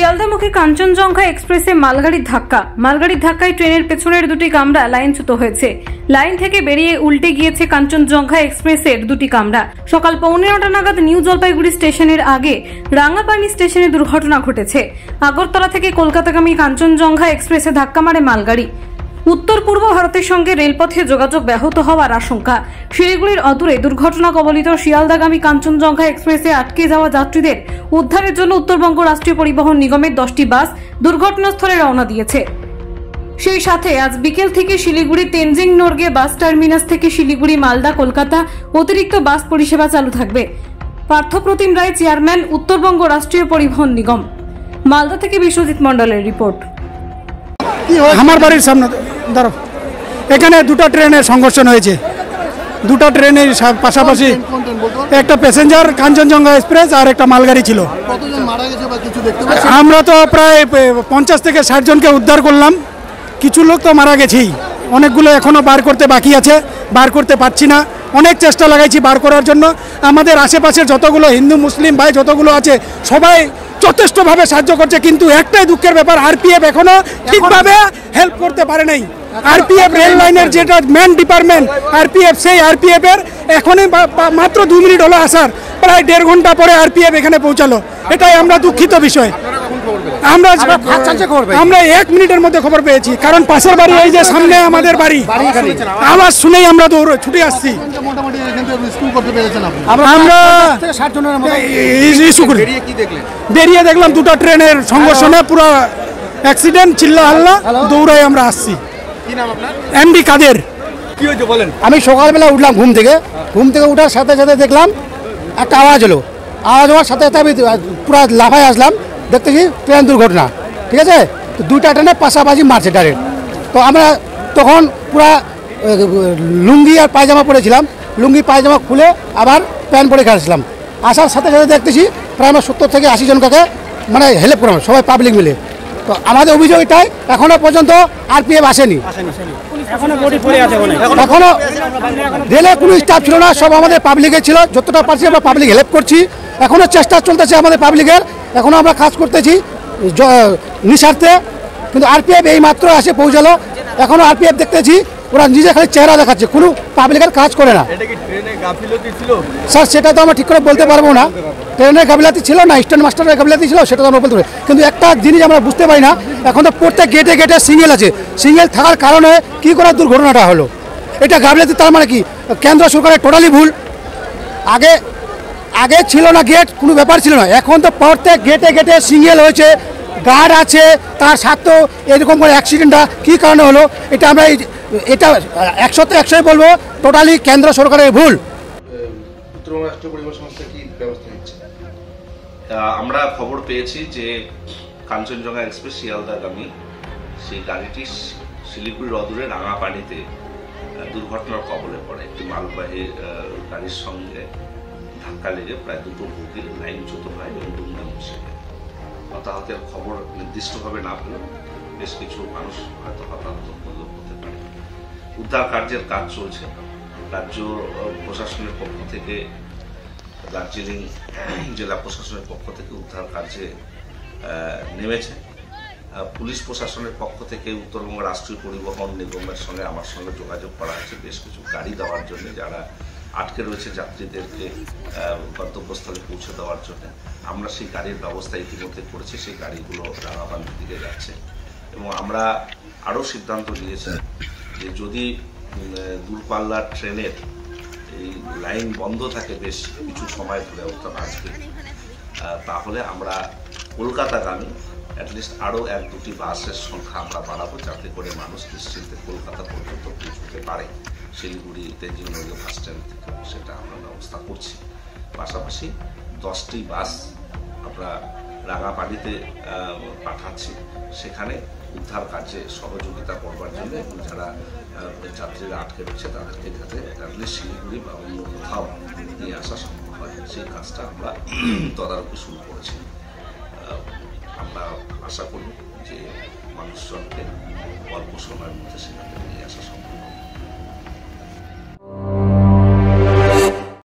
শিয়ালদামুখী কাঞ্চনজঙ্ঘা এক্সপ্রেসে মালগাড়ির ধাক্কায় ট্রেনের পেছনের দুটি কামরা লাইনচ্যুত হয়েছে। লাইন থেকে বেরিয়ে উল্টে গিয়েছে কাঞ্চনজঙ্ঘা এক্সপ্রেসের দুটি কামরা। সকাল 9:15 নাগাদ নিউ জলপাইগুড়ি স্টেশনের আগে রাঙ্গাপানি স্টেশনে দুর্ঘটনা ঘটেছে। আগরতলা থেকে কলকাতাগামী কাঞ্চনজঙ্ঘা এক্সপ্রেসে ধাক্কা মারে মালগাড়ি। উত্তর পূর্ব ভারতের সঙ্গে রেলপথে যোগাযোগ ব্যাহত হওয়ার আশঙ্কা। শিলিগুড়ির অদূরে দুর্ঘটনা কবলিত শিয়ালদাগামী কাঞ্চনজঙ্ঘা এক্সপ্রেসে আটকে যাওয়া যাত্রীদের উদ্ধারের জন্য উত্তরবঙ্গ রাষ্ট্রীয় পরিবহন নিগমের 10টি বাস দুর্ঘটনাস্থলে রওনা দিয়েছে। সেই সাথে আজ বিকেল থেকে শিলিগুড়ি তেনজিং নর্গে বাস টার্মিনাস থেকে শিলিগুড়ি, মালদা, কলকাতা অতিরিক্ত বাস পরিষেবা চালু থাকবে। পার্থপ্রতিম রায়, চেয়ারম্যান, উত্তরবঙ্গ রাষ্ট্রীয় পরিবহন নিগম। মালদা থেকে বিশ্বজিৎ মন্ডলের রিপোর্ট। আমার বাড়ির সামনে এখানে দুটো ট্রেনের সংঘর্ষণ হয়েছে। দুটো ট্রেনের পাশাপাশি একটা প্যাসেঞ্জার কাঞ্চনজঙ্ঘা এক্সপ্রেস আর একটা মালগাড়ি ছিল। আমরা তো প্রায় 50 থেকে 60 জনকে উদ্ধার করলাম। কিছু লোক তো মারা গেছেই, অনেকগুলো এখনো বার করতে বাকি আছে, বার করতে পারছি না। অনেক চেষ্টা লাগাইছি বার করার জন্য। আমাদের আশেপাশের যতগুলো হিন্দু মুসলিম ভাই যতগুলো আছে সবাই যথেষ্টভাবে সাহায্য করছে, কিন্তু একটাই দুঃখের ব্যাপার, আরপিএফ এখনো ঠিকভাবে হেল্প করতে পারে নাই। আরপিএফ রেল লাইনের যেটা মেন ডিপার্টমেন্ট আরপিএফ, সেই আরপিএফ এর এখনই মাত্র 2 মিনিট হলো আসার, প্রায় 1.5 ঘন্টা পরে আরপিএফ এখানে পৌঁছালো। এটাই আমরা দুঃখিত বিষয়। আমরা 1 মিনিটের মধ্যে খবর পেয়েছি, কারণ পাশের বাড়ি এই যে সামনে আমাদের বাড়ি, আওয়াজ শুনেই আমরা ছুটে আসছি। আমরা বেরিয়ে দেখলাম দুটো ট্রেনের সংঘর্ষণে পুরো অ্যাক্সিডেন্ট, চিল্লা হাল্লা, দৌড়াই আমরা আসছি। এমডি কাদের। কি হয়েছে বলেন? আমি সকালবেলা উঠলাম ঘুম থেকে উঠার সাথে সাথে দেখলাম একটা আওয়াজ হলো। আওয়াজ হওয়ার সাথে সাথে আমি পুরো লাফায় আসলাম, দেখতেছি ট্রেন দুর্ঘটনা। ঠিক আছে, তো দুইটা ট্রেনে পাশাপাশি মারছে ডাইরেক্ট। তো আমরা তখন পুরা লুঙ্গি আর পায়জামা পরেছিলাম, লুঙ্গি পায়জামা খুলে আবার প্যান্ট পরে খাচ্ছিলাম। আসার সাথে সাথে দেখতেছি প্রায় আমরা 70 থেকে 80 জনকে মানে হেল্প করলাম, সবাই পাবলিক মিলে। তো আমাদের অভিযোগ এটাই, এখনো পর্যন্ত আরপিএফ আসেনি, এখনো রেলে কোনো স্টাফ ছিল না, সব আমাদের পাবলিকের ছিল। যতটা পারছি আমরা পাবলিক হেল্প করছি, এখনো চেষ্টা চলতেছে আমাদের পাবলিকের, এখনো আমরা কাজ করতেছি নিঃস্বার্থে। কিন্তু আরপিএফ এই মাত্র আসে পৌঁছালো, এখনো আরপিএফ দেখতেছি ওরা নিজে খালি চেহারা দেখাচ্ছে, কোনো পাবলিকের কাজ করে না। স্যার সেটা তো আমরা ঠিক করে বলতে পারবো না, ট্রেনের গাফিলতি ছিল না স্টেশন মাস্টারের গাফিলতি ছিল, সেটা তো আমরা বলতে পারি। কিন্তু একটা জিনিস আমরা বুঝতে পারি না, এখন তো প্রত্যেক গেটে গেটে সিঙ্গেল আছে, সিঙ্গেল থাকার কারণে কি করে দুর্ঘটনাটা হলো। এটা গাফিলতি, তার মানে কি কেন্দ্র সরকারের টোটালি ভুল। আগে ছিল না গেট, কোনো ব্যাপার ছিল না, এখন তো প্রত্যেক গেটে গেটে সিঙ্গেল হয়েছে, গার্ড আছে, তার সাথেও এরকম করে অ্যাক্সিডেন্টটা কী কারণে হলো, এটা আমরা এটা 100% বলবো টোটালি কেন্দ্র সরকারের ভুল। আমরা খবর পেয়েছি যে কাঞ্চনজঙ্ঘা এক্সপ্রেস শিয়ালদাগামী সেই গাড়িটি শিলিগুড়ির অদূরে রাঙাপানিতে দুর্ঘটনার কবলে পড়ে। একটি মালবাহী গাড়ির সঙ্গে ধাক্কা লেগে প্রায় 2টো বগি লাইনচ্যুত হয় এবং দুমদাম বসে যায়। হতাহতের খবর নির্দিষ্টভাবে না পেলেও বেশ কিছু মানুষ হয়তো হতাহত হতে পারে। উদ্ধার কার্যের কাজ চলছে। রাজ্য প্রশাসনের পক্ষ থেকে, দার্জিলিং জেলা প্রশাসনের পক্ষ থেকে উদ্ধার কার্যে নেমেছে। পুলিশ প্রশাসনের পক্ষ থেকে উত্তরবঙ্গ রাষ্ট্রীয় পরিবহন নিগমের সঙ্গে আমার সঙ্গে যোগাযোগ করা হয়েছে বেশ কিছু গাড়ি দেওয়ার জন্য, যারা আটকে রয়েছে যাত্রীদেরকে গন্তব্যস্থলে পৌঁছে দেওয়ার জন্য। আমরা সেই গাড়ির ব্যবস্থা ইতিমধ্যে করেছি, সেই গাড়িগুলো রাঙাপানির দিকে যাচ্ছে। এবং আমরা আরও সিদ্ধান্ত নিয়েছি যে যদি দূরপাল্লার ট্রেনের এই লাইন বন্ধ থাকে বেশ কিছু সময় ধরে, অর্থাৎ আজকে, তাহলে আমরা কলকাতাগামী অ্যাটলিস্ট আরও 1-2টি বাসের সংখ্যা আমরা বাড়াবো, যাতে করে মানুষ নিশ্চিন্তে কলকাতা পর্যন্ত পৌঁছতে পারে। শিলিগুড়ি তেনজিং নর্গে বাস স্ট্যান্ড থেকে সেটা আমরা ব্যবস্থা করছি। পাশাপাশি 10টি বাস আমরা রাঙাপানিতে পাঠাচ্ছি, সেখানে উদ্ধার কাজে সহযোগিতা করবার জন্য, এবং যারা যাত্রীরা আটকে রয়েছে তাদেরকে যাতে অ্যাটলিস্ট শিলিগুড়ি বা অন্য কোথাও নিয়ে আসা সম্ভব হয়, সেই কাজটা আমরা তদারকি শুরু করেছি। আমরা আশা করি যে মানুষজনকে অল্প সময়ের মধ্যে সেখানে নিয়ে আসা সম্ভব।